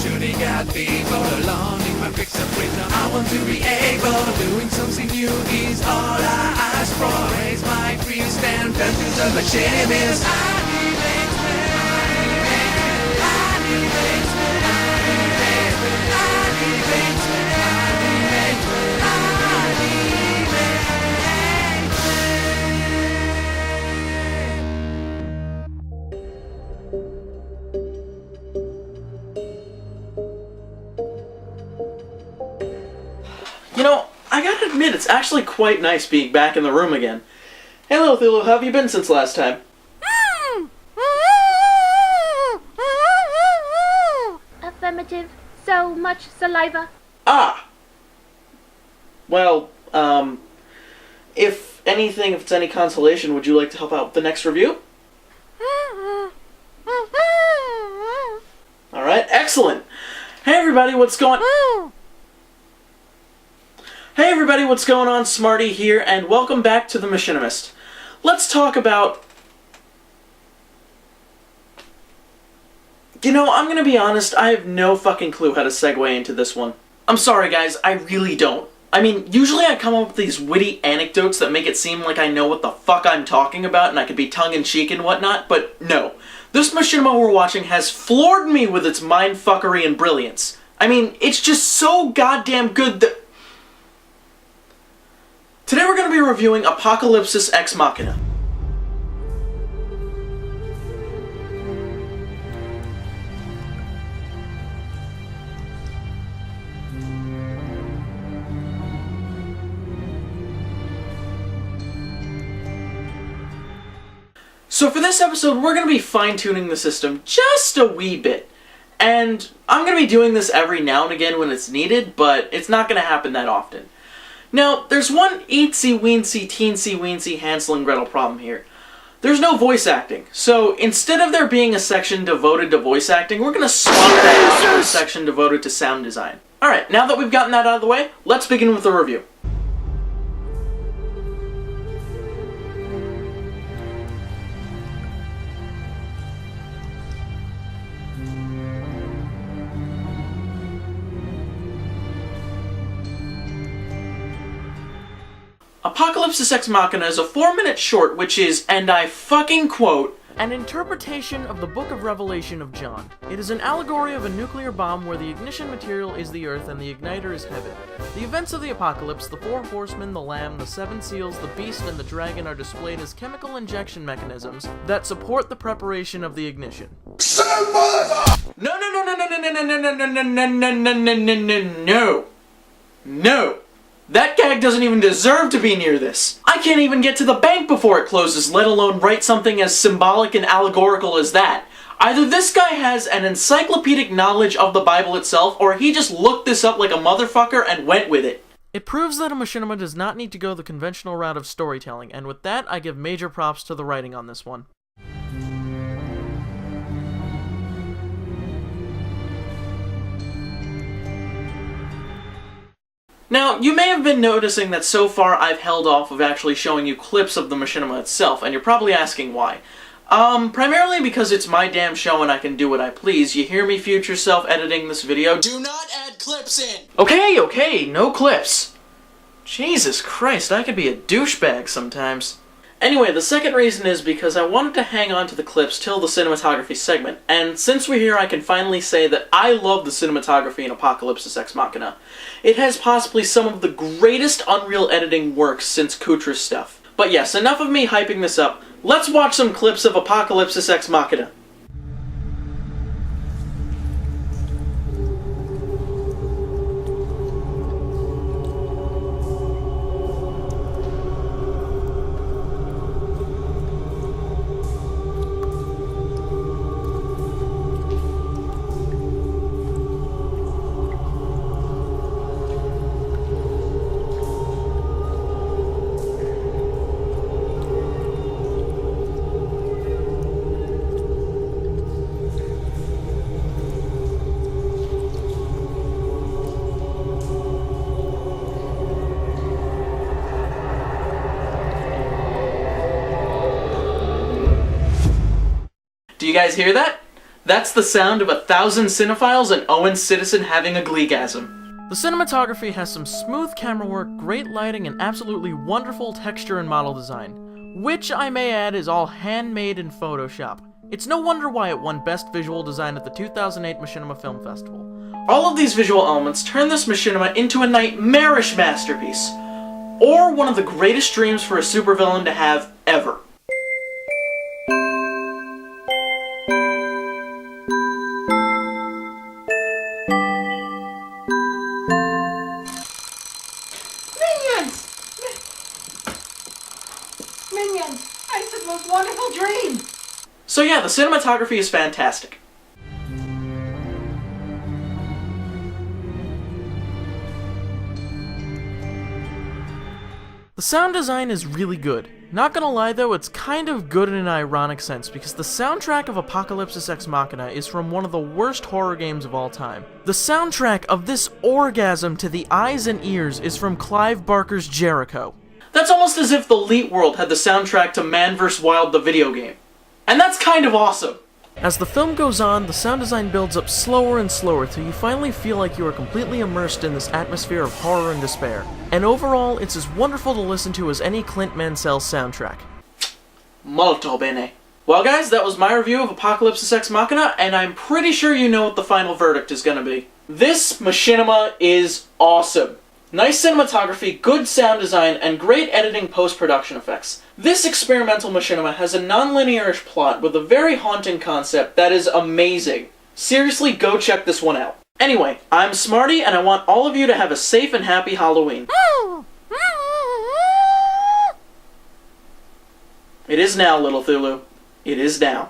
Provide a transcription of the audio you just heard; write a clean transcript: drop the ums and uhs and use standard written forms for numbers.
Shooting at people along in my fix of ways. Now I want to be able, doing something new is all I ask for. Raise my fist and turn to the machinimist. You know, I gotta admit, it's actually quite nice being back in the room again. Hey, little Thulu, how have you been since last time? Affirmative. So much saliva. Ah! Well, if it's any consolation, would you like to help out with the next review? Alright, excellent! Hey everybody, what's going on? Smarty here, and welcome back to the Machinimist. Let's talk about... You know, I'm gonna be honest, I have no fucking clue how to segue into this one. I'm sorry guys, I really don't. I mean, usually I come up with these witty anecdotes that make it seem like I know what the fuck I'm talking about and I could be tongue-in-cheek and whatnot, but no. This machinima we're watching has floored me with its mindfuckery and brilliance. I mean, it's just so goddamn good that... Today we're going to be reviewing Apocalypsis Ex Machina. So for this episode, we're going to be fine-tuning the system just a wee bit. And I'm going to be doing this every now and again when it's needed, but it's not going to happen that often. Now, there's one eensy-weensy, teensy-weensy Hansel and Gretel problem here. There's no voice acting, so instead of there being a section devoted to voice acting, we're going to swap that out for a section devoted to sound design. Alright, now that we've gotten that out of the way, let's begin with the review. Apocalypsis Ex Machina is a 4-minute short which is, and I fucking quote, an interpretation of the Book of Revelation of John. It is an allegory of a nuclear bomb where the ignition material is the earth and the igniter is heaven. The events of the apocalypse, the 4 horsemen, the lamb, the 7 seals, the beast, and the dragon are displayed as chemical injection mechanisms that support the preparation of the ignition. No! That gag doesn't even deserve to be near this. I can't even get to the bank before it closes, let alone write something as symbolic and allegorical as that. Either this guy has an encyclopedic knowledge of the Bible itself, or he just looked this up like a motherfucker and went with it. It proves that a machinima does not need to go the conventional route of storytelling, and with that, I give major props to the writing on this one. Now, you may have been noticing that so far I've held off of actually showing you clips of the machinima itself, and you're probably asking why. Primarily because it's my damn show and I can do what I please. You hear me, future self, editing this video? Do not add clips in! Okay, no clips. Jesus Christ, I could be a douchebag sometimes. Anyway, the second reason is because I wanted to hang on to the clips till the cinematography segment, and since we're here I can finally say that I love the cinematography in Apocalypsis Ex Machina. It has possibly some of the greatest Unreal editing works since Kutra's stuff. But yes, enough of me hyping this up, let's watch some clips of Apocalypsis Ex Machina. Do you guys hear that? That's the sound of 1,000 cinephiles and Owen Citizen having a gleegasm. The cinematography has some smooth camera work, great lighting, and absolutely wonderful texture and model design, which I may add is all handmade in Photoshop. It's no wonder why it won Best Visual Design at the 2008 Machinima Film Festival. All of these visual elements turn this machinima into a nightmarish masterpiece, or one of the greatest dreams for a supervillain to have ever. Minions! I had the most wonderful dream! So yeah, the cinematography is fantastic. The sound design is really good. Not gonna lie though, it's kind of good in an ironic sense, because the soundtrack of Apocalypsis Ex Machina is from one of the worst horror games of all time. The soundtrack of this orgasm to the eyes and ears is from Clive Barker's Jericho. That's almost as if the Elite World had the soundtrack to Man vs. Wild the video game. And that's kind of awesome! As the film goes on, the sound design builds up slower and slower till you finally feel like you are completely immersed in this atmosphere of horror and despair. And overall, it's as wonderful to listen to as any Clint Mansell's soundtrack. Molto bene. Well guys, that was my review of Apocalypsis Ex Machina, and I'm pretty sure you know what the final verdict is gonna be. This machinima is awesome. Nice cinematography, good sound design, and great editing post-production effects. This experimental machinima has a non-linear-ish plot with a very haunting concept that is amazing. Seriously, go check this one out. Anyway, I'm Smarty, and I want all of you to have a safe and happy Halloween. It is now, Little Thulu. It is now.